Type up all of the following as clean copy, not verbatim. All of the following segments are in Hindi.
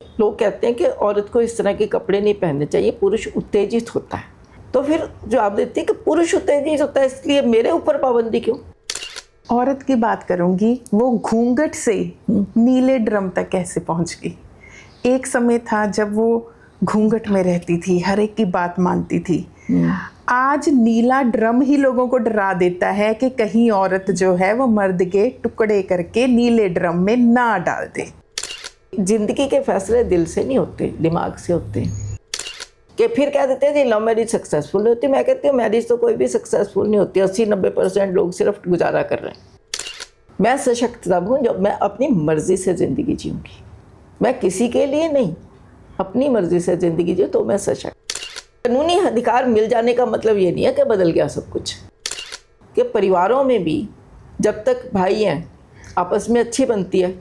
लोग कहते हैं कि औरत को इस तरह के कपड़े नहीं पहनने चाहिए, पुरुष उत्तेजित होता है। तो फिर जवाब देती है कि पुरुष उत्तेजित होता है इसलिए मेरे ऊपर पाबंदी क्यों। औरत की बात करूंगी, वो घूंघट से नीले ड्रम तक कैसे पहुंच गई। एक समय था जब वो घूंघट में रहती थी, हर एक की बात मानती थी। आज नीला ड्रम ही लोगों को डरा देता है कि कहीं औरत जो है वो मर्द के टुकड़े करके नीले ड्रम में ना डाल दे। जिंदगी के फैसले दिल से नहीं होते, दिमाग से होते हैं। कि फिर कह देते हैं जी लव मैरिज सक्सेसफुल नहीं होती। मैं कहती हूँ मैरिज तो कोई भी सक्सेसफुल नहीं होती। 80-90% लोग सिर्फ गुजारा कर रहे हैं। मैं सशक्त तब हूँ जब मैं अपनी मर्जी से ज़िंदगी जीऊँगी। मैं किसी के लिए नहीं, अपनी मर्जी से ज़िंदगी जीऊँ तो मैं सशक्त। कानूनी अधिकार मिल जाने का मतलब ये नहीं है कि बदल गया सब कुछ। कि परिवारों में भी जब तक भाई हैं आपस में अच्छी बनती है,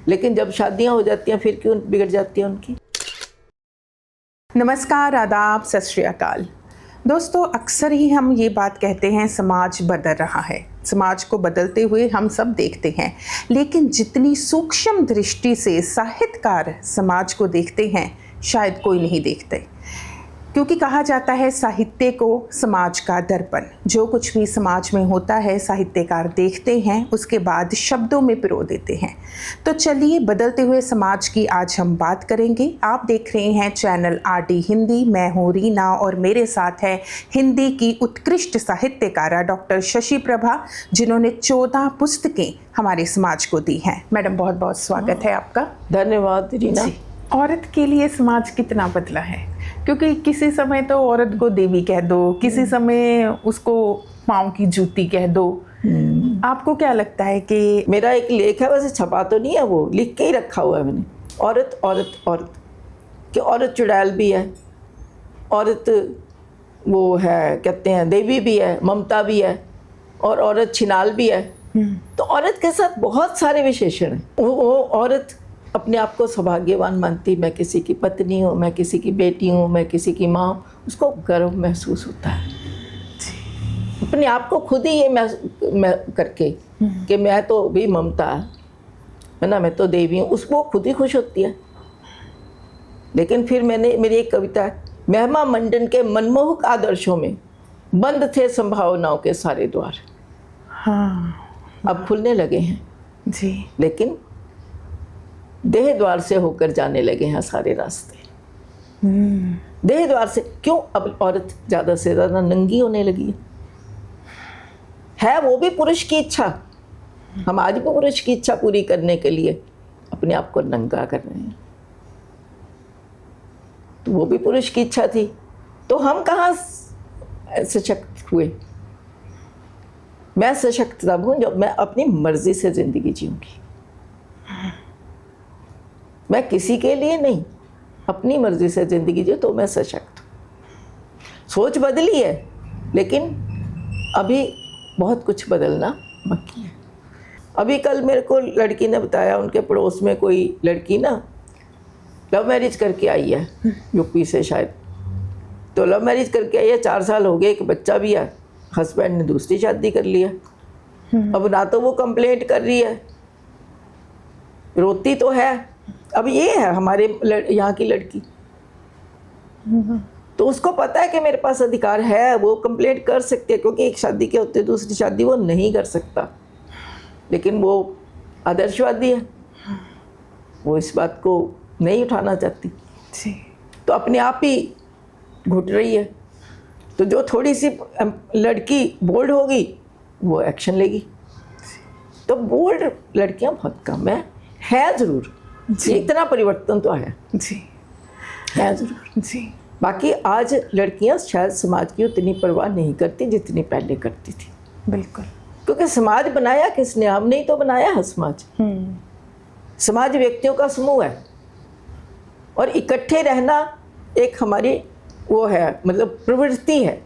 लेकिन जब शादियाँ हो जाती हैं फिर क्यों बिगड़ जाती है उनकी। नमस्कार, आदाब, सत श्री अकाल। दोस्तों, अक्सर ही हम ये बात कहते हैं समाज बदल रहा है। समाज को बदलते हुए हम सब देखते हैं, लेकिन जितनी सूक्ष्म दृष्टि से साहित्यकार समाज को देखते हैं शायद कोई नहीं देखते। क्योंकि कहा जाता है साहित्य को समाज का दर्पण। जो कुछ भी समाज में होता है साहित्यकार देखते हैं, उसके बाद शब्दों में पिरो देते हैं। तो चलिए बदलते हुए समाज की आज हम बात करेंगे। आप देख रहे हैं चैनल RD हिंदी। मैं हूँ रीना और मेरे साथ है हिंदी की उत्कृष्ट साहित्यकारा डॉक्टर शशि प्रभा, जिन्होंने 14 पुस्तकें हमारे समाज को दी हैं। मैडम, बहुत बहुत स्वागत है आपका। धन्यवाद रीना। औरत के लिए समाज कितना बदला है, क्योंकि किसी समय तो औरत को देवी कह दो, किसी समय उसको पाँव की जूती कह दो। आपको क्या लगता है कि मेरा एक लेख है, वैसे छपा तो नहीं है, वो लिख के ही रखा हुआ है मैंने। औरत औरत औरत कि औरत चुड़ैल भी है, औरत वो है कहते हैं देवी भी है, ममता भी है, और औरत छिनाल भी है। तो औरत के साथ बहुत सारे विशेषण हैं। वो औरत अपने आप को सौभाग्यवान मानती, मैं किसी की पत्नी हूँ, मैं किसी की बेटी हूँ, मैं किसी की माँ हूँ। उसको गर्व महसूस होता है अपने आप को खुद ही ये मैं करके कि मैं तो भी ममता है ना, मैं तो देवी हूँ। उसको खुद ही खुश होती है। लेकिन फिर मेरी एक कविता है, महिमा मंडन के मनमोहक आदर्शों में बंद थे संभावनाओं के सारे द्वार। अब खुलने लगे हैं जी, लेकिन देह द्वार से होकर जाने लगे हैं सारे रास्ते। देह द्वार से क्यों? अब औरत ज़्यादा से ज़्यादा नंगी होने लगी है वो भी पुरुष की इच्छा। हम आज भी पुरुष की इच्छा पूरी करने के लिए अपने आप को नंगा कर रहे हैं। तो वो भी पुरुष की इच्छा थी, तो हम कहाँ सशक्त हुए। मैं सशक्त तब हूँ जब मैं अपनी मर्जी से ज़िंदगी जीऊँगी। मैं किसी के लिए नहीं, अपनी मर्जी से ज़िंदगी जी तो मैं सशक्त हूँ। सोच बदली है, लेकिन अभी बहुत कुछ बदलना बाकी है। अभी कल मेरे को लड़की ने बताया, उनके पड़ोस में कोई लड़की ना लव मैरिज करके आई है, यूपी से शायद। तो लव मैरिज करके आई है, 4 साल हो गए, एक बच्चा भी है। हस्बैंड ने दूसरी शादी कर लिया। अब ना तो वो कंप्लेंट कर रही है, रोती तो है। अब ये है हमारे यहाँ की लड़की, तो उसको पता है कि मेरे पास अधिकार है, वो कंप्लेंट कर सकती है, क्योंकि एक शादी के होते दूसरी शादी वो नहीं कर सकता। लेकिन वो आदर्शवादी है, वो इस बात को नहीं उठाना चाहती, तो अपने आप ही घुट रही है। तो जो थोड़ी सी लड़की बोल्ड होगी वो एक्शन लेगी। तो बोल्ड लड़कियां बहुत कम है ज़रूर। इतना परिवर्तन तो है ज़रूर जी। बाकी आज लड़कियां शायद समाज की उतनी परवाह नहीं करती जितनी पहले करती थी। बिल्कुल, क्योंकि समाज बनाया किसने? हमने ही तो बनाया है समाज। समाज व्यक्तियों का समूह है, और इकट्ठे रहना एक हमारी वो है, मतलब प्रवृत्ति है।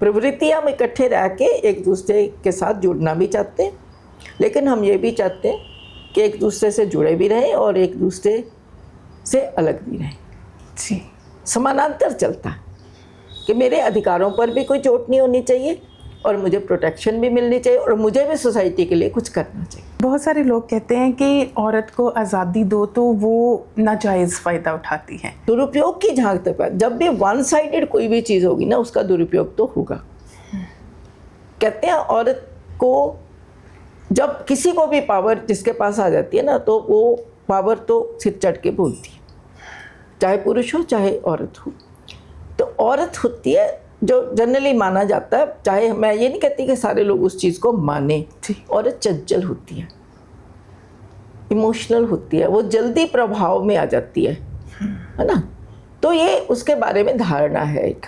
प्रवृत्ति हम इकट्ठे रह के एक दूसरे के साथ जुड़ना भी चाहते हैं, लेकिन हम ये भी चाहते हैं कि एक दूसरे से जुड़े भी रहें और एक दूसरे से अलग भी रहें जी। समानांतर चलता है कि मेरे अधिकारों पर भी कोई चोट नहीं होनी चाहिए, और मुझे प्रोटेक्शन भी मिलनी चाहिए और मुझे भी सोसाइटी के लिए कुछ करना चाहिए। बहुत सारे लोग कहते हैं कि औरत को आज़ादी दो तो वो नाजायज़ फ़ायदा उठाती है। दुरुपयोग की जहाँ तक बात, जब भी वन साइडेड कोई भी चीज़ होगी ना उसका दुरुपयोग तो होगा। कहते हैं औरत को जब किसी को भी पावर जिसके पास आ जाती है ना तो वो पावर तो सिर चढ़ के बोलती है, चाहे पुरुष हो चाहे औरत हो। तो औरत होती है जो जनरली माना जाता है, चाहे मैं ये नहीं कहती कि सारे लोग उस चीज़ को माने, औरत चंचल होती है, इमोशनल होती है, वो जल्दी प्रभाव में आ जाती है ना। तो ये उसके बारे में धारणा है एक,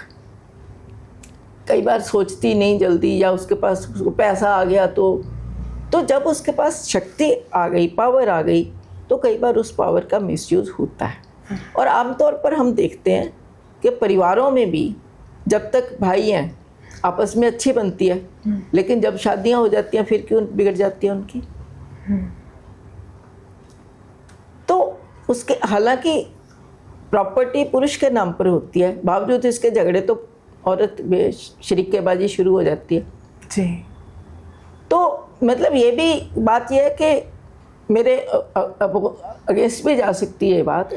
कई बार सोचती नहीं जल्दी, या उसके पास उसको पैसा आ गया तो जब उसके पास शक्ति आ गई, पावर आ गई, तो कई बार उस पावर का मिसयूज़ होता है। और आमतौर पर हम देखते हैं कि परिवारों में भी जब तक भाई हैं आपस में अच्छी बनती है, लेकिन जब शादियां हो जाती हैं फिर क्यों बिगड़ जाती है उनकी। तो उसके हालांकि प्रॉपर्टी पुरुष के नाम पर होती है, बावजूद इसके झगड़े तो औरत शरीकेबाजी शुरू हो जाती है जी। तो मतलब ये भी बात यह है कि मेरे अगेंस्ट भी जा सकती है ये बात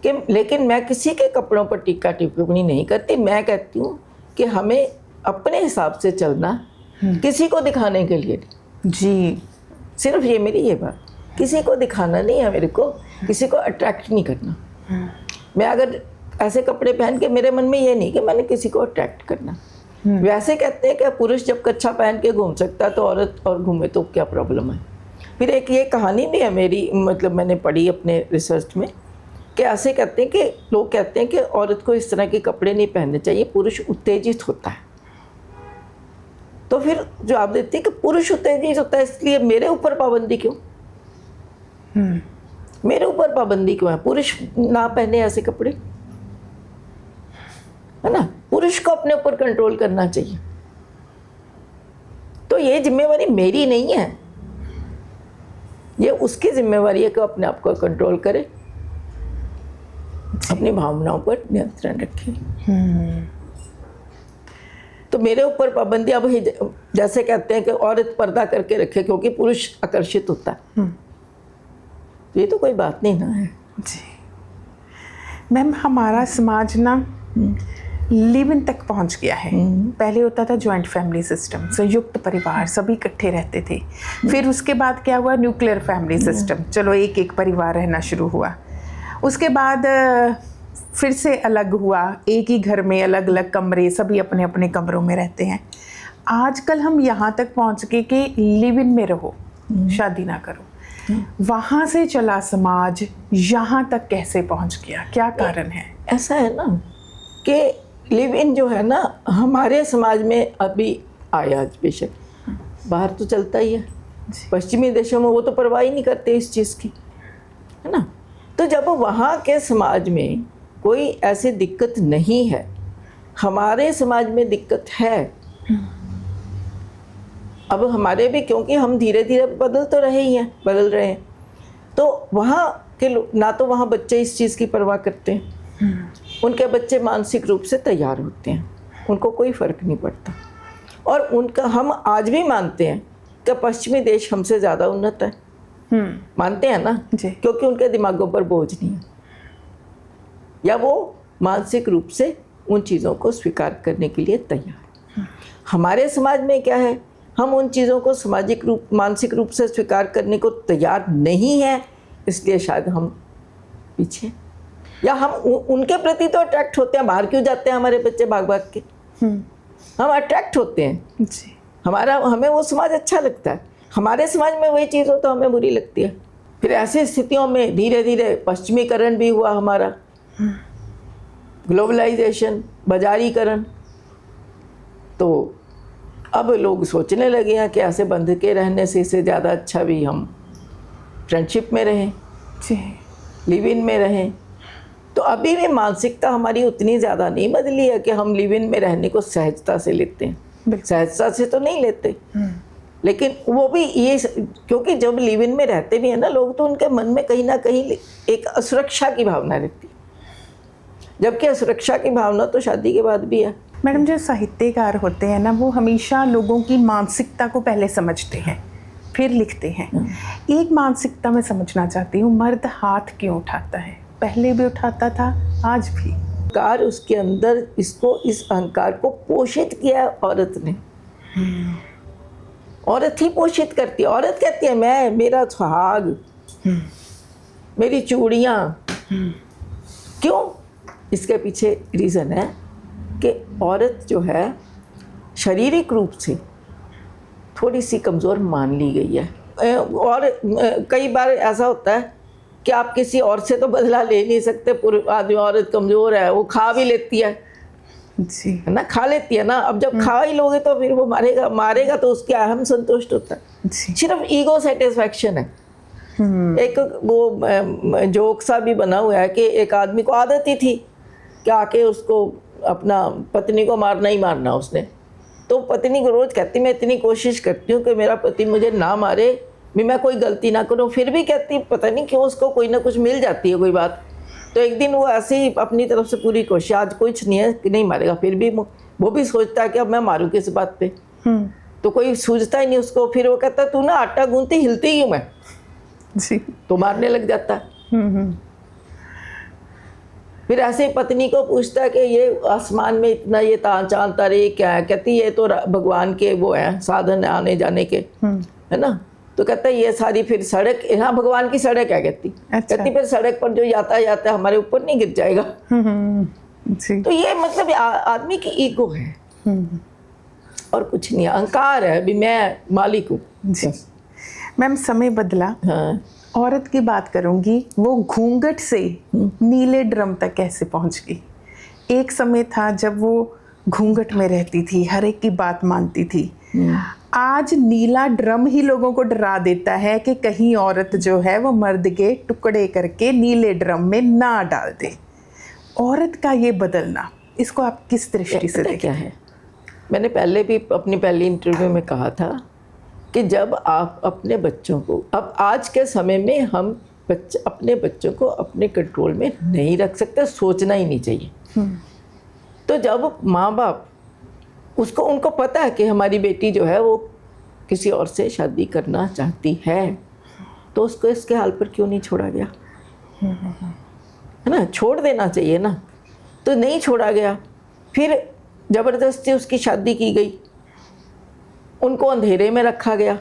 कि, लेकिन मैं किसी के कपड़ों पर टीका टिप्पणी नहीं करती। मैं कहती हूँ कि हमें अपने हिसाब से चलना, किसी को दिखाने के लिए नहीं। जी, सिर्फ ये मेरी ये बात, किसी को दिखाना नहीं है, मेरे को किसी को अट्रैक्ट नहीं करना। मैं अगर ऐसे कपड़े पहन के, मेरे मन में ये नहीं कि मैंने किसी को अट्रैक्ट करना। वैसे कहते हैं कि पुरुष जब कच्छा पहन के घूम सकता है तो औरत और घूमे तो क्या प्रॉब्लम है। फिर एक ये कहानी भी है मेरी, मतलब मैंने पढ़ी अपने रिसर्च में, कि ऐसे कहते हैं कि लोग कहते हैं कि औरत को इस तरह के कपड़े नहीं पहनने चाहिए, पुरुष उत्तेजित होता है। तो फिर जवाब देती है कि पुरुष उत्तेजित होता है इसलिए मेरे ऊपर पाबंदी क्यों? मेरे ऊपर पाबंदी क्यों है? पुरुष ना पहने ऐसे कपड़े, है ना। पुरुष को अपने ऊपर कंट्रोल करना चाहिए। तो ये जिम्मेवारी मेरी नहीं है, ये उसकी जिम्मेवारी है कि अपने आप को कंट्रोल करे, अपनी भावनाओं पर नियंत्रण रखे। तो मेरे ऊपर पाबंदी, अब जैसे कहते हैं कि औरत पर्दा करके रखे क्योंकि पुरुष आकर्षित होता है, तो ये तो कोई बात नहीं ना है। जी मैम, हमारा समाज ना लिव इन तक पहुंच गया है। पहले होता था जॉइंट फैमिली सिस्टम, संयुक्त परिवार, सभी इकट्ठे रहते थे। फिर उसके बाद क्या हुआ? न्यूक्लियर फैमिली सिस्टम, चलो एक एक परिवार रहना शुरू हुआ। उसके बाद फिर से अलग हुआ, एक ही घर में अलग अलग कमरे, सभी अपने अपने कमरों में रहते हैं। आजकल हम यहाँ तक पहुँच गए कि लिव इन में रहो, शादी ना करो। वहाँ से चला समाज यहाँ तक कैसे पहुँच गया? क्या कारण है? ऐसा है ना कि लिव इन जो है ना हमारे समाज में अभी आया, बेशक बाहर तो चलता ही है, पश्चिमी देशों में वो तो परवाह ही नहीं करते इस चीज़ की, है ना। तो जब वहाँ के समाज में कोई ऐसी दिक्कत नहीं है, हमारे समाज में दिक्कत है। अब हमारे भी, क्योंकि हम धीरे धीरे बदल तो रहे ही हैं, बदल रहे हैं, तो वहाँ के ना तो वहाँ बच्चे इस चीज़ की परवाह करते हैं, उनके बच्चे मानसिक रूप से तैयार होते हैं, उनको कोई फ़र्क नहीं पड़ता। और उनका, हम आज भी मानते हैं कि पश्चिमी देश हमसे ज़्यादा उन्नत है, मानते हैं ना जी, क्योंकि उनके दिमागों पर बोझ नहीं है, या वो मानसिक रूप से उन चीज़ों को स्वीकार करने के लिए तैयार। हमारे समाज में क्या है, हम उन चीज़ों को मानसिक रूप से स्वीकार करने को तैयार नहीं है, इसलिए शायद हम पीछे, या हम उनके प्रति तो अट्रैक्ट होते हैं। बाहर क्यों जाते हैं हमारे बच्चे भाग भाग के? हम अट्रैक्ट होते हैं जी, हमें वो समाज अच्छा लगता है। हमारे समाज में वही चीज़ हो तो हमें बुरी लगती है। फिर ऐसी स्थितियों में धीरे धीरे पश्चिमीकरण भी हुआ हमारा, ग्लोबलाइजेशन, बाजारीकरण। तो अब लोग सोचने लगे हैं कि ऐसे बंध के रहने से इससे ज़्यादा अच्छा भी हम फ्रेंडशिप में रहें, लिव इन में रहें। तो अभी भी मानसिकता हमारी उतनी ज़्यादा नहीं बदली है कि हम लिव इन में रहने को सहजता से लेते हैं। सहजता से तो नहीं लेते, लेकिन वो भी ये, क्योंकि जब लिव इन में रहते भी हैं ना लोग, तो उनके मन में कहीं ना कहीं एक असुरक्षा की भावना रहती है, जबकि असुरक्षा की भावना तो शादी के बाद भी है। मैडम, जो साहित्यकार होते हैं ना, वो हमेशा लोगों की मानसिकता को पहले समझते हैं फिर लिखते हैं। एक मानसिकता में समझना चाहती हूँ, मर्द हाथ क्यों उठाता है? पहले भी उठाता था, आज भी। अहंकार उसके अंदर, इसको, इस अहंकार को पोषित किया है औरत ने। औरत ही पोषित करती है। औरत कहती है मैं, मेरा सुहाग, मेरी चूड़ियाँ। क्यों? इसके पीछे रीज़न है कि औरत जो है शारीरिक रूप से थोड़ी सी कमज़ोर मान ली गई है। और कई बार ऐसा होता है कि आप किसी और से तो बदला ले नहीं सकते। पूरे आदमी, औरत कमज़ोर है, वो खा भी लेती है जी, है ना, खा लेती है ना। अब जब खा ही लोगे तो फिर वो मारेगा तो उसके अहम संतुष्ट होता है। सिर्फ ईगो सेटिस्फैक्शन है। एक वो जोक सा भी बना हुआ है कि एक आदमी को आदत ही थी कि आके उसको अपना पत्नी को मारना ही मारना उसने। तो पत्नी को रोज़ कहती मैं इतनी कोशिश करती हूँ कि मेरा पति मुझे ना मारे, मैं कोई गलती ना करूँ, फिर भी कहती पता नहीं क्यों उसको कोई ना कुछ मिल जाती है कोई बात। तो एक दिन वो ऐसे ही अपनी तरफ से पूरी कोशिश, आज कुछ नहीं है कि नहीं मारेगा, फिर भी वो भी सोचता है कि अब मैं मारूँ किस बात पे। तो कोई सूझता ही नहीं उसको। फिर वो कहता तू ना आटा गूंथती, हिलती क्यों मैं? जी, तो मारने लग जाता है। फिर ऐसे ही पत्नी को पूछता है कि ये आसमान में इतना ये चांद तारे क्या है? कहती ये तो भगवान के वो हैं, साधन आने जाने के, है ना। तो कहता है ये सारी फिर सड़क, हाँ भगवान की सड़क है कहती। अच्छा। कहती फिर सड़क पर जो याता जाता है हमारे ऊपर नहीं गिर जाएगा। जी। तो ये मतलब आदमी की ईगो है और कुछ नहीं, अहंकार है भी मैं मालिक हूँ। जी मैम, समय बदला। हाँ, औरत की बात करूंगी, वो घूंघट से नीले ड्रम तक कैसे पहुंच गई? एक समय था जब वो घूंघट में रहती थी, हर एक की बात मानती थी। आज नीला ड्रम ही लोगों को डरा देता है कि कहीं औरत जो है वो मर्द के टुकड़े करके नीले ड्रम में ना डाल दे। औरत का ये बदलना, इसको आप किस दृष्टि से देखते क्या है? मैंने पहले भी अपनी पहली इंटरव्यू में कहा था कि जब आप अपने बच्चों को, अब आज के समय में हम अपने बच्चों को अपने कंट्रोल में नहीं रख सकते, सोचना ही नहीं चाहिए। तो जब माँ बाप उसको, उनको पता है कि हमारी बेटी जो है वो किसी और से शादी करना चाहती है, तो उसको इसके हाल पर क्यों नहीं छोड़ा गया? है ना, छोड़ देना चाहिए ना। तो नहीं छोड़ा गया, फिर ज़बरदस्ती उसकी शादी की गई, उनको अंधेरे में रखा गया।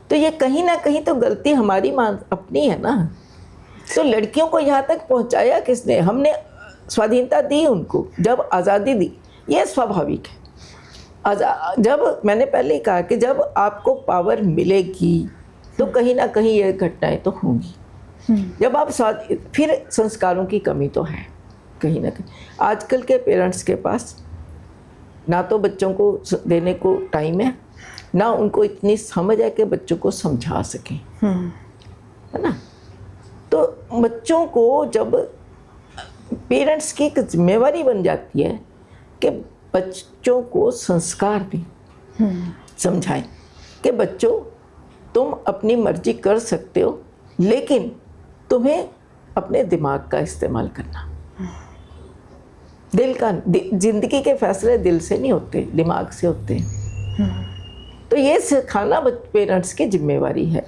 तो ये कहीं ना कहीं तो गलती हमारी अपनी है ना। तो लड़कियों को यहाँ तक पहुँचाया किसने? हमने स्वाधीनता दी उनको, जब आज़ादी दी। ये स्वाभाविक है। जब मैंने पहले ही कहा कि जब आपको पावर मिलेगी तो कहीं ना कहीं ये घटनाएं तो होंगी। जब आप फिर संस्कारों की कमी तो है कहीं ना कहीं। आजकल के पेरेंट्स के पास ना तो बच्चों को देने को टाइम है, ना उनको इतनी समझ है कि बच्चों को समझा सकें, है ना। तो बच्चों को जब पेरेंट्स की एक जिम्मेवारी बन जाती है कि बच्चों को संस्कार दें, समझाएं कि बच्चों तुम अपनी मर्जी कर सकते हो, लेकिन तुम्हें अपने दिमाग का इस्तेमाल करना। जिंदगी के फैसले दिल से नहीं होते, दिमाग से होते हैं। तो ये सिखाना पेरेंट्स की जिम्मेवारी है।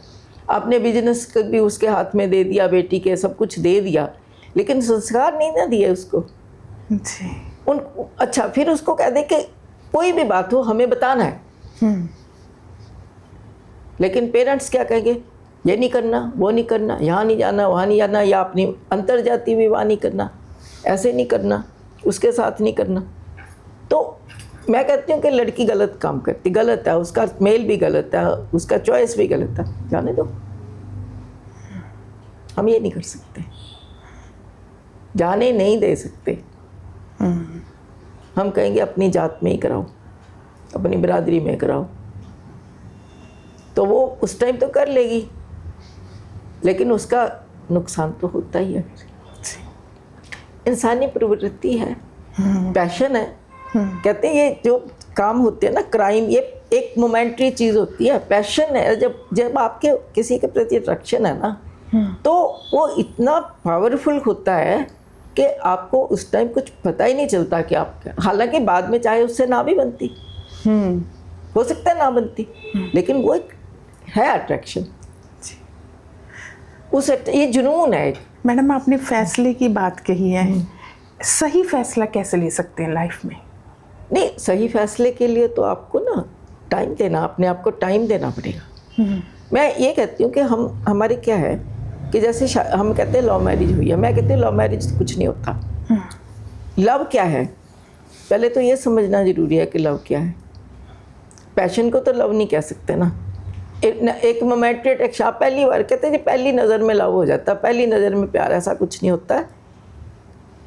आपने बिजनेस भी उसके हाथ में दे दिया, बेटी के सब कुछ दे दिया, लेकिन संस्कार नहीं ना दिए उसको। जी। अच्छा, फिर उसको कह दे कि कोई भी बात हो हमें बताना है। लेकिन पेरेंट्स क्या कहेंगे? ये नहीं करना, वो नहीं करना, यहाँ नहीं जाना, वहाँ नहीं जाना, या अपनी अंतर्जातीय विवाह नहीं करना, ऐसे नहीं करना, उसके साथ नहीं करना। तो मैं कहती हूँ कि लड़की गलत काम करती, गलत है, उसका मेल भी गलत है, उसका चॉइस भी गलत है, जाने दो। हम ये नहीं कर सकते, जाने नहीं दे सकते। हम कहेंगे अपनी जात में ही कराओ, अपनी बिरादरी में कराओ, तो वो उस टाइम तो कर लेगी, लेकिन उसका नुकसान तो होता ही है। इंसानी प्रवृत्ति है, पैशन है। कहते हैं ये जो काम होते हैं ना, क्राइम, ये एक मोमेंट्री चीज़ होती है, पैशन है। जब आपके किसी के प्रति अट्रैक्शन है ना, तो वो इतना पावरफुल होता है कि आपको उस टाइम कुछ पता ही नहीं चलता कि आप क्या, हालांकि बाद में चाहे उससे ना भी बनती, हो सकता है ना बनती, लेकिन वो एक है अट्रैक्शन, उस ये जुनून है। मैडम आपने फैसले की बात कही है, सही फैसला कैसे ले सकते हैं लाइफ में? नहीं, सही फैसले के लिए तो आपको ना टाइम देना, अपने आप को टाइम देना पड़ेगा। मैं ये कहती हूँ कि हमारे क्या है कि जैसे हम कहते हैं लव मैरिज हुई है, मैं कहती हूँ लव मैरिज कुछ नहीं होता। लव क्या है, पहले तो ये समझना ज़रूरी है कि लव क्या है। पैशन को तो लव नहीं कह सकते ना। एक मोमेंटरी अट्रैक्शन, आप पहली बार कहते हैं जी पहली नज़र में लव हो जाता है, पहली नज़र में प्यार, ऐसा कुछ नहीं होता है।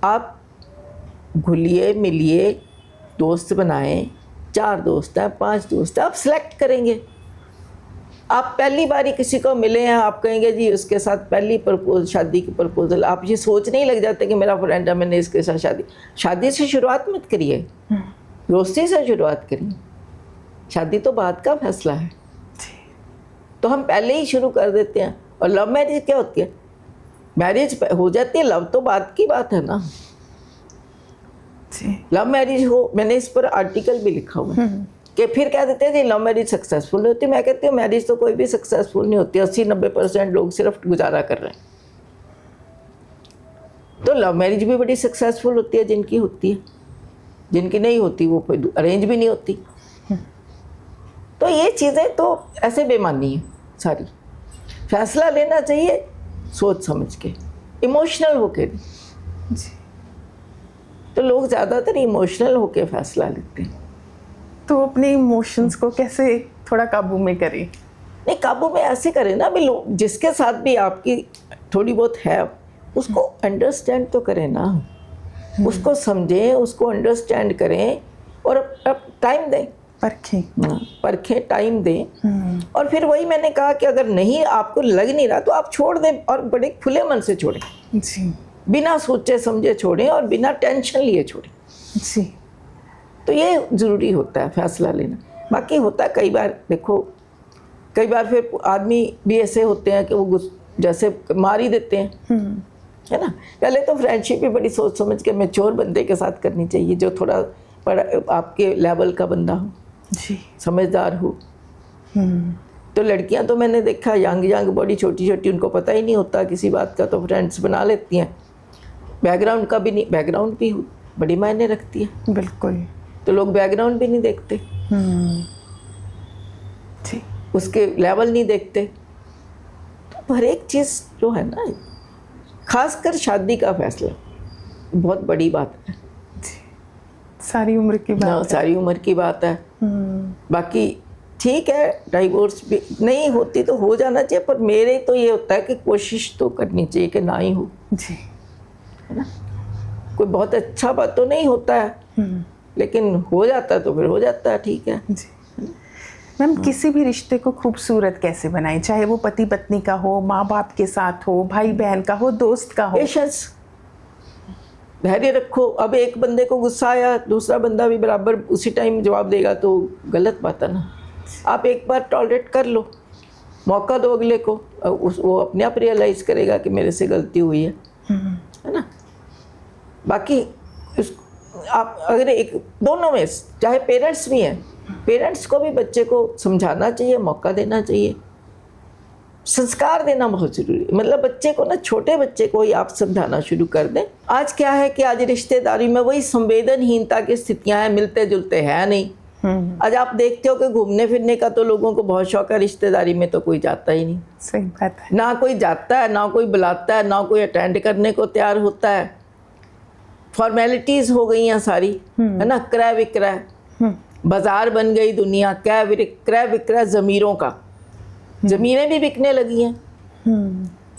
आप घुलिए मिलिए, दोस्त बनाएं, 4 दोस्त हैं 5 दोस्त हैं, आप सिलेक्ट करेंगे। आप पहली बारी किसी को मिले हैं, आप कहेंगे जी उसके साथ पहली शादी की प्रपोजल, आप ये सोचने ही लग जाते कि मेरा फ्रेंड है, मैंने इसके साथ शादी से शुरुआत मत करिए, दोस्ती से शुरुआत करिए। शादी तो बाद का फैसला है, तो हम पहले ही शुरू कर देते हैं। और लव मैरिज क्या होती है, मैरिज हो जाती है, लव तो बाद की बात है ना। लव मैरिज हो, मैंने इस पर आर्टिकल भी लिखा हुआ है कि फिर कह देते हैं जी लव मैरिज सक्सेसफुल होती है। मैं कहती हूँ मैरिज तो कोई भी सक्सेसफुल नहीं होती, 80-90% लोग सिर्फ गुजारा कर रहे हैं। तो लव मैरिज भी बड़ी सक्सेसफुल होती है जिनकी होती है, जिनकी नहीं होती वो कोई अरेंज भी नहीं होती। तो ये चीज़ें तो ऐसे बेमानी है सारी। फैसला लेना चाहिए सोच समझ के, इमोशनल होके। तो लोग ज़्यादातर इमोशनल होके फैसला लेते हैं। तो अपने इमोशंस को कैसे थोड़ा काबू में करें? नहीं, काबू में ऐसे करें ना भी, लोग जिसके साथ भी आपकी थोड़ी बहुत है उसको अंडरस्टैंड तो करें ना, उसको समझें, उसको अंडरस्टैंड करें और अब टाइम दें, परखें, टाइम दें। और फिर वही मैंने कहा कि अगर नहीं आपको लग नहीं रहा तो आप छोड़ दें, और बड़े खुले मन से छोड़ें जी, बिना सोचे समझे छोड़ें और बिना टेंशन लिए छोड़ें जी। तो ये ज़रूरी होता है फैसला लेना। बाकी होता है कई बार, देखो कई बार फिर आदमी भी ऐसे होते हैं कि वो जैसे मार ही देते हैं, है ना। पहले तो फ्रेंडशिप भी बड़ी सोच समझ के मैच्योर बंदे के साथ करनी चाहिए, जो थोड़ा आपके लेवल का बंदा हो जी, समझदार हो। तो लड़कियां तो मैंने देखा यंग बड़ी छोटी छोटी, उनको पता ही नहीं होता किसी बात का, तो फ्रेंड्स बना लेती हैं। बैकग्राउंड का भी नहीं, बैकग्राउंड भी बड़ी मायने रखती है। बिल्कुल। तो लोग बैकग्राउंड भी नहीं देखते, जी, उसके लेवल नहीं देखते। तो हर एक चीज़ जो है ना, खासकर शादी का फैसला बहुत बड़ी बात है। सारी उम्र की बात है। सारी उम्र की बात है। बाकी ठीक है, डाइवोर्स भी नहीं होती तो हो जाना चाहिए, पर मेरे तो ये होता है कि कोशिश तो करनी चाहिए कि ना ही हो जी, है ना। कोई बहुत अच्छा बात तो नहीं होता है, लेकिन हो जाता है तो फिर हो जाता है, ठीक है जी। मैम, किसी भी रिश्ते को खूबसूरत कैसे बनाएं, चाहे वो पति पत्नी का हो, माँ बाप के साथ हो, भाई बहन का हो, दोस्त का हो? पेशेंस, धैर्य रखो। अब एक बंदे को गुस्सा आया, दूसरा बंदा भी बराबर उसी टाइम जवाब देगा तो गलत बात है ना। आप एक बार टॉलरेट कर लो, मौका दो अगले को, वो अपने आप रियलाइज़ करेगा कि मेरे से गलती हुई है ना। बाकी आप अगर एक दोनों में, चाहे पेरेंट्स भी हैं, पेरेंट्स को भी बच्चे को समझाना चाहिए, मौका देना चाहिए, संस्कार देना बहुत ज़रूरी है। मतलब बच्चे को ना, छोटे बच्चे को ही आप समझाना शुरू कर दें। आज क्या है कि आज रिश्तेदारी में वही संवेदनहीनता की स्थितियाँ हैं, मिलते जुलते हैं नहीं। आज आप देखते हो कि घूमने फिरने का तो लोगों को बहुत शौक है, रिश्तेदारी में तो कोई जाता ही नहीं। सही बात है। ना कोई जाता है, ना कोई बुलाता है, ना कोई अटेंड करने को तैयार होता है। फॉर्मेलिटीज़ हो गई हैं सारी, है ना। क्रय विक्रय, बाजार बन गई दुनिया, क्रय विक्रय ज़मीरों का, ज़मीरें भी बिकने लगी हैं,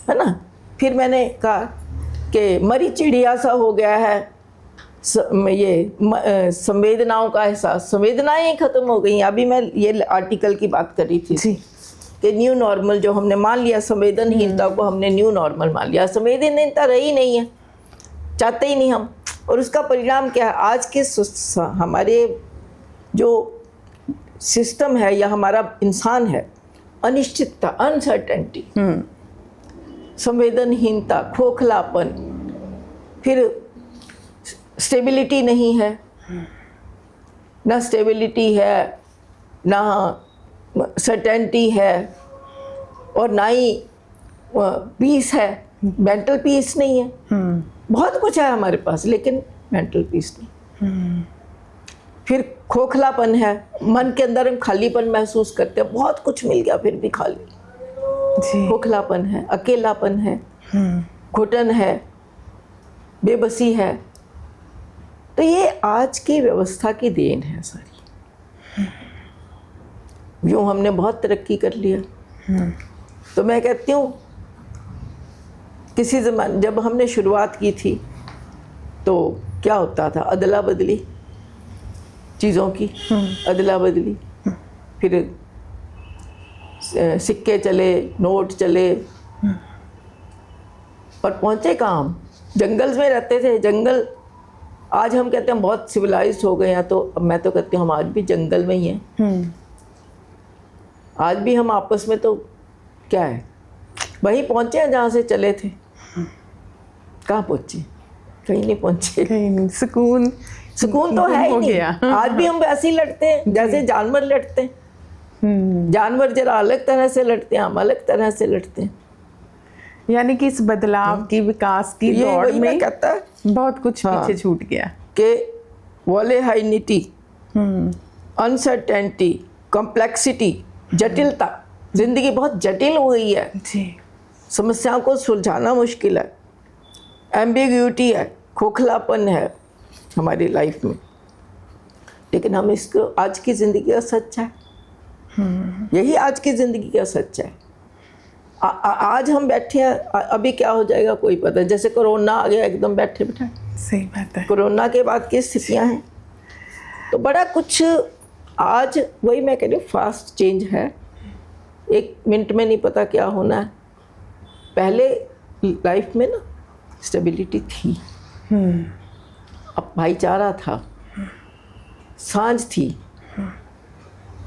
है ना। फिर मैंने कहा कि मरी चिड़िया सा हो गया है ये संवेदनाओं का एहसास, संवेदनाएं ही ख़त्म हो गई। अभी मैं ये आर्टिकल की बात कर रही थी जी, कि न्यू नॉर्मल जो हमने मान लिया, संवेदनहीनता को हमने न्यू नॉर्मल मान लिया। संवेदनहीनता रही नहीं है, चाहते ही नहीं हम। और उसका परिणाम क्या है, आज के हमारे जो सिस्टम है या हमारा इंसान है, अनिश्चितता, अनसर्टेनिटी, संवेदनहीनता, खोखलापन, फिर स्टेबिलिटी नहीं है, ना स्टेबिलिटी है, ना सर्टेनिटी है, और ना ही पीस है, मेंटल पीस नहीं है। बहुत कुछ है हमारे पास लेकिन मेंटल पीस नहीं। फिर खोखलापन है, मन के अंदर हम खालीपन महसूस करते हैं, बहुत कुछ मिल गया फिर भी खाली। खोखलापन है, अकेलापन है, घुटन है, बेबसी है। तो ये आज की व्यवस्था की देन है सारी। यूँ हमने बहुत तरक्की कर लिया। तो मैं कहती हूँ किसी ज़माने जब हमने शुरुआत की थी तो क्या होता था, अदला बदली चीज़ों की, अदला बदली, फिर सिक्के चले, नोट चले, और पहुँचे कहाँ हम? जंगल में रहते थे। जंगल आज हम कहते हैं बहुत सिविलाइज्ड हो गए हैं, तो अब मैं तो कहती हूँ हम आज भी जंगल में ही हैं। आज भी हम आपस में तो क्या है, वहीं पहुँचे हैं जहाँ से चले थे। कहाँ पहुँचे? कहीं नहीं पहुँचे। कहीं नहीं। सुकून तो है ही नहीं। गया। आज भी हम वैसे ही लड़ते हैं जैसे जानवर लड़ते हैं। जानवर जरा अलग तरह से लड़ते हैं, हम अलग तरह से लड़ते हैं। यानी कि इस बदलाव की, विकास की दौड़ में कहता है बहुत कुछ पीछे छूट गया कि वोलेहाइनिटी, अनसर्टेनिटी, कॉम्प्लेक्सिटी, जटिलता, जिंदगी बहुत जटिल हो गई है जी। समस्याओं को सुलझाना मुश्किल है, एम्बिग्यूटी है, खोखलापन है हमारी लाइफ में। लेकिन हम इसको आज की ज़िंदगी का सच है, यही आज की ज़िंदगी का सच है। आज हम बैठे हैं, अभी क्या हो जाएगा कोई पता। जैसे कोरोना आ गया, एकदम बैठे बैठे। सही बात है। कोरोना के बाद की स्थितियां हैं, तो बड़ा कुछ आज वही मैं कह रही हूँ, फास्ट चेंज है। एक मिनट में नहीं पता क्या होना है। पहले लाइफ में ना स्टेबिलिटी थी, अब भाईचारा था, सांझ थी।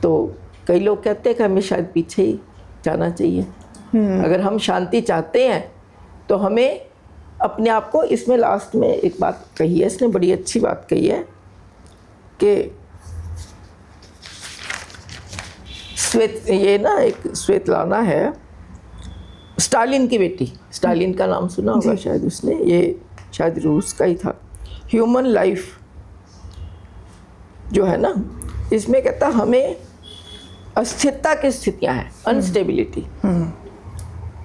तो कई लोग कहते हैं कि हमें शायद पीछे ही जाना चाहिए। अगर हम शांति चाहते हैं तो हमें अपने आप को, इसमें लास्ट में एक बात कही है, इसने बड़ी अच्छी बात कही है कि ये ना एक स्वेतलाना है, स्टालिन की बेटी, स्टालिन का नाम सुना होगा शायद उसने, ये शायद रूस का ही था। ह्यूमन लाइफ जो है ना, इसमें कहता हमें अस्थिरता की स्थितियां हैं, अनस्टेबिलिटी।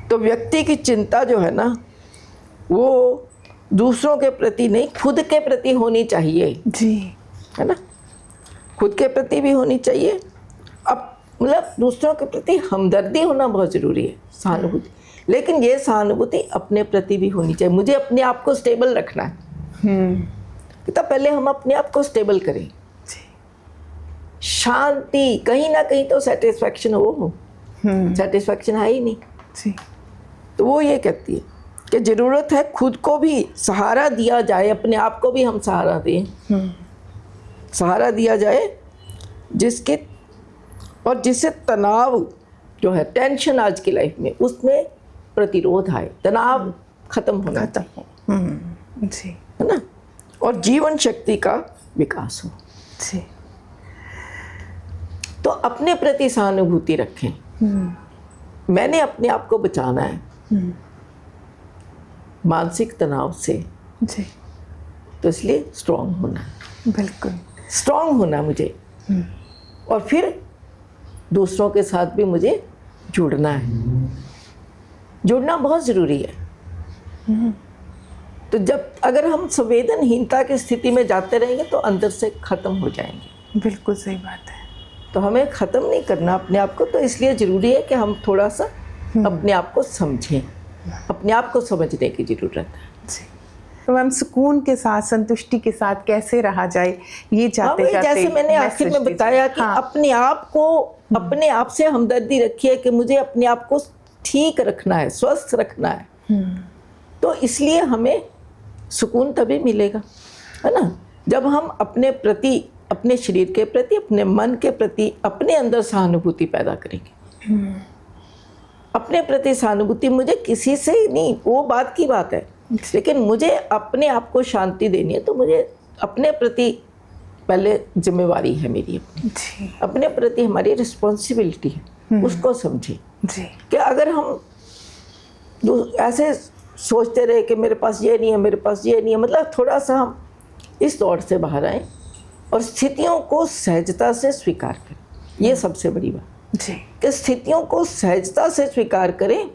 तो व्यक्ति की चिंता जो है ना, वो दूसरों के प्रति नहीं, खुद के प्रति होनी चाहिए जी, है ना। खुद के प्रति भी होनी चाहिए। अब मतलब दूसरों के प्रति हमदर्दी होना बहुत ज़रूरी है, सहानुभूति। लेकिन ये सहानुभूति अपने प्रति भी होनी चाहिए। मुझे अपने आप को स्टेबल रखना है, तो पहले हम अपने आप को स्टेबल करें। शांति, कहीं ना कहीं तो सेटिस्फैक्शन हो, सेटिस्फैक्शन है ही नहीं जी। तो वो ये कहती है कि ज़रूरत है खुद को भी सहारा दिया जाए, अपने आप को भी हम सहारा दें, सहारा दिया जाए जिसके और जिससे तनाव जो है, टेंशन आज की लाइफ में, उसमें प्रतिरोध आए, तनाव खत्म होना चाहिए जी, है ना, और जीवन शक्ति का विकास हो जी। तो अपने प्रति सहानुभूति रखें। मैंने अपने आप को बचाना है मानसिक तनाव से जी, तो इसलिए स्ट्रांग होना है, बिल्कुल स्ट्रांग होना मुझे। और फिर दूसरों के साथ भी मुझे जुड़ना है, जुड़ना बहुत ज़रूरी है। तो जब अगर हम संवेदनहीनता की स्थिति में जाते रहेंगे तो अंदर से ख़त्म हो जाएंगे। बिल्कुल सही बात है। तो हमें ख़त्म नहीं करना अपने आप को, तो इसलिए ज़रूरी है कि हम थोड़ा सा अपने आप को समझें, अपने आप को समझने की ज़रूरत है जी। तो मैम, सुकून के साथ, संतुष्टि के साथ कैसे रहा जाए, ये जाते जाते जैसे मैंने आखिर में बताया कि अपने आप को, अपने आप से हमदर्दी रखिए कि मुझे अपने आप को ठीक रखना है, स्वस्थ रखना है। तो इसलिए हमें सुकून तभी मिलेगा, है ना, जब हम अपने प्रति, अपने शरीर के प्रति, अपने मन के प्रति, अपने अंदर सहानुभूति पैदा करेंगे। अपने प्रति सहानुभूति मुझे किसी से ही नहीं, वो बात की बात है, लेकिन मुझे अपने आप को शांति देनी है, तो मुझे अपने प्रति पहले जिम्मेवारी है मेरी अपनी, जी अपने प्रति हमारी रिस्पॉन्सिबिलिटी है, उसको समझे जी कि अगर हम ऐसे सोचते रहे कि मेरे पास ये नहीं है, मेरे पास ये नहीं है, मतलब थोड़ा सा हम इस दौड़ से बाहर आए और स्थितियों को सहजता से स्वीकार करें। ये सबसे बड़ी बात जी कि स्थितियों को सहजता से स्वीकार करें,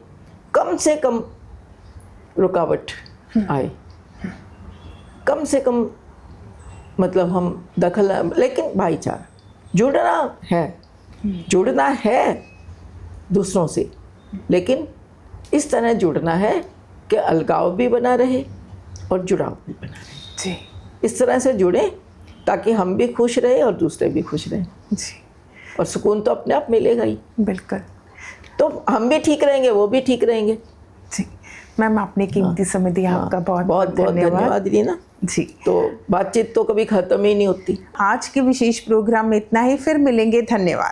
कम से कम रुकावट आए, कम से कम मतलब हम दखल, लेकिन भाईचारा जुड़ना है दूसरों से, लेकिन इस तरह जुड़ना है कि अलगाव भी बना रहे और जुड़ाव भी बना रहे। जी इस तरह से जुड़ें ताकि हम भी खुश रहें और दूसरे भी खुश रहें, जी और सुकून तो अपने आप मिलेगा ही। बिल्कुल। तो हम भी ठीक रहेंगे, वो भी ठीक रहेंगे। जी मैम, आपने कीमती समय दिया, आपका बहुत बहुत धन्यवाद रीना। जी, तो बातचीत तो कभी ख़त्म ही नहीं होती। आज के विशेष प्रोग्राम में इतना ही, फिर मिलेंगे, धन्यवाद।